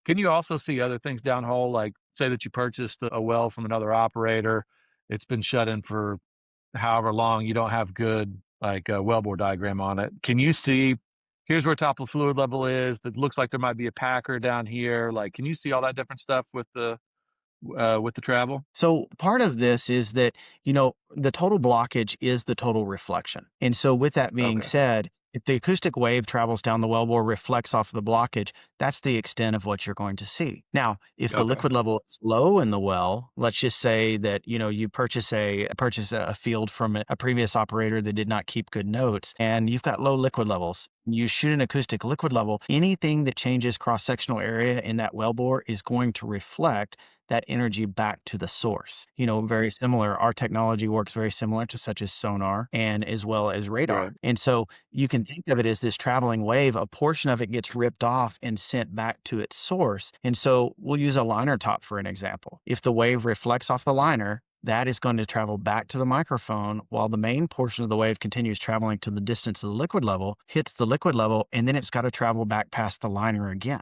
Can you also see other things downhole? Like, say that you purchased a well from another operator, it's been shut in for however long, you don't have good, like, a wellbore diagram on it. Can you see, here's where top of fluid level is, that looks like there might be a packer down here, like, can you see all that different stuff with the travel? So part of this is that, the total blockage is the total reflection. And so with that being Okay, said, if the acoustic wave travels down the wellbore, reflects off the blockage, that's the extent of what you're going to see. Now, if the okay, liquid level is low in the well, let's just say that, you purchase a field from a previous operator that did not keep good notes, and you've got low liquid levels. You shoot an acoustic liquid level, anything that changes cross-sectional area in that wellbore is going to reflect that energy back to the source. Very similar. Our technology works very similar to such as sonar and as well as radar. right. And so you can think of it as this traveling wave. A portion of it gets ripped off and sent back to its source. And so we'll use a liner top for an example. If the wave reflects off the liner, that is going to travel back to the microphone while the main portion of the wave continues traveling to the distance of the liquid level, hits the liquid level, and then it's got to travel back past the liner again.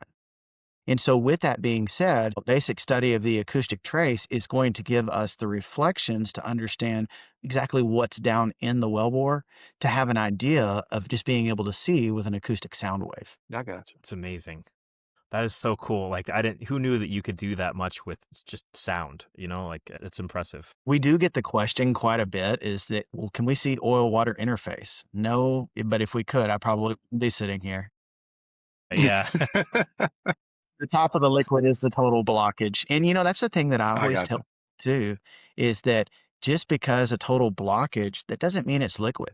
And so with that being said, a basic study of the acoustic trace is going to give us the reflections to understand exactly what's down in the wellbore, to have an idea of just being able to see with an acoustic sound wave. I got you. It's amazing. That is so cool. Like I didn't who knew that you could do that much with just sound, Like it's impressive. We do get the question quite a bit, is that, well, can we see oil water interface? No, but if we could, I probably wouldn't be sitting here. Yeah. The top of the liquid is the total blockage. And that's the thing that I I always got tell you. too, is that just because a total blockage, that doesn't mean it's liquid.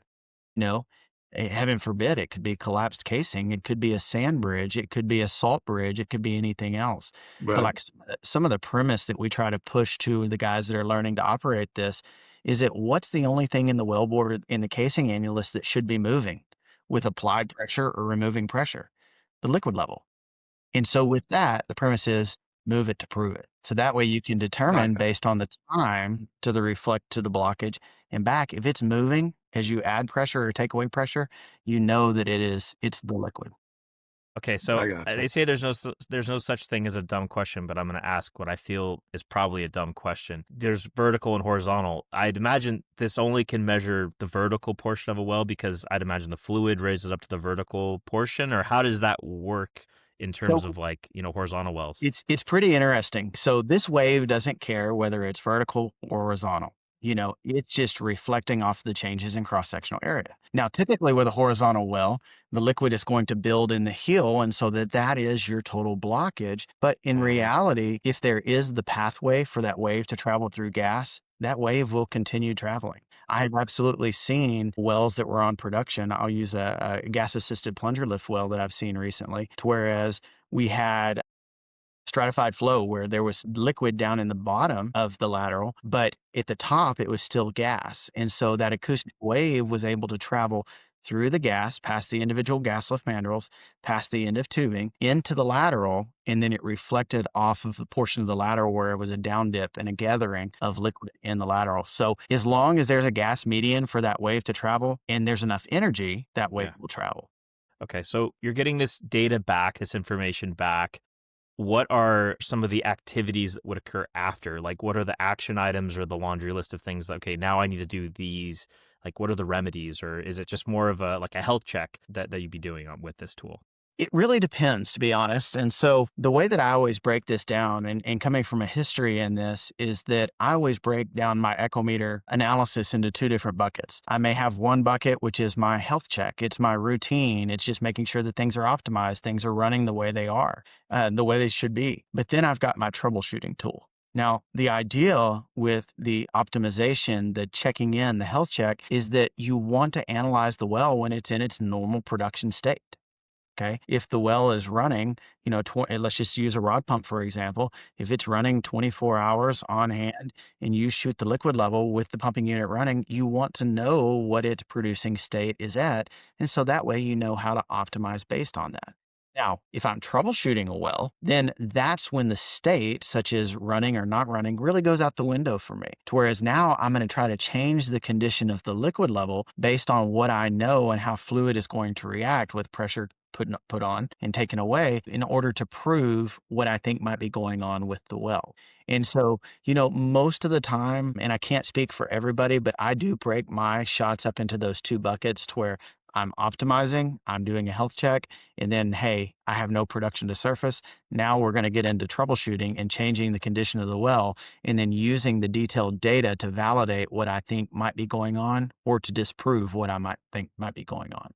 You know, Heaven forbid, it could be collapsed casing, it could be a sand bridge, it could be a salt bridge, it could be anything else. But Right. like some of the premise that we try to push to the guys that are learning to operate this is that what's the only thing in the wellbore in the casing annulus that should be moving with applied pressure or removing pressure? The liquid level. And so with that, the premise is move it to prove it. So that way you can I determine got based on the time to the reflect to the blockage and back, if it's moving as you add pressure or take away pressure, you know that it's the liquid. Okay, you. I so got you. they say there's no such thing as a dumb question, but I'm going to ask what I feel is probably a dumb question. There's vertical and horizontal. I'd imagine this only can measure the vertical portion of a well because I'd imagine the fluid raises up to the vertical portion, or how does that work in terms So of horizontal wells? it's pretty interesting. So this wave doesn't care whether it's vertical or horizontal. It's just reflecting off the changes in cross-sectional area. Now, typically with a horizontal well, the liquid is going to build in the heel, and so that is your total blockage. But in Hmm. reality, if there is the pathway for that wave to travel through gas, that wave will continue traveling. I've absolutely seen wells that were on production. I'll use a gas-assisted plunger lift well that I've seen recently, to whereas we had stratified flow where there was liquid down in the bottom of the lateral, but at the top it was still gas. And so that acoustic wave was able to travel through the gas, past the individual gas lift mandrels, past the end of tubing, into the lateral, and then it reflected off of the portion of the lateral where it was a down dip and a gathering of liquid in the lateral. So as long as there's a gas median for that wave to travel and there's enough energy, that wave Yeah. will travel. Okay, so you're getting this data back, this information back. What are some of the activities that would occur after? Like, what are the action items or the laundry list of things that, okay, now I need to do these? Like, what are the remedies? Or is it just more of a health check that you'd be doing with this tool? It really depends, to be honest. And so the way that I always break this down, and coming from a history in this, is that I always break down my Echometer analysis into two different buckets. I may have one bucket, which is my health check. It's my routine. It's just making sure that things are optimized, things are running the way they are, the way they should be. But then I've got my troubleshooting tool. Now, the idea with the optimization, the checking in, the health check, is that you want to analyze the well when it's in its normal production state. Okay. If the well is running, let's just use a rod pump, for example. If it's running 24 hours on hand and you shoot the liquid level with the pumping unit running, you want to know what its producing state is at. And so that way you know how to optimize based on that. Now, if I'm troubleshooting a well, then that's when the state, such as running or not running, really goes out the window for me. To whereas now I'm going to try to change the condition of the liquid level based on what I know and how fluid is going to react with pressure put on and taken away in order to prove what I think might be going on with the well. And so, most of the time, and I can't speak for everybody, but I do break my shots up into those two buckets to where I'm optimizing, I'm doing a health check, and then, hey, I have no production to surface. Now we're going to get into troubleshooting and changing the condition of the well, and then using the detailed data to validate what I think might be going on or to disprove what I might think might be going on.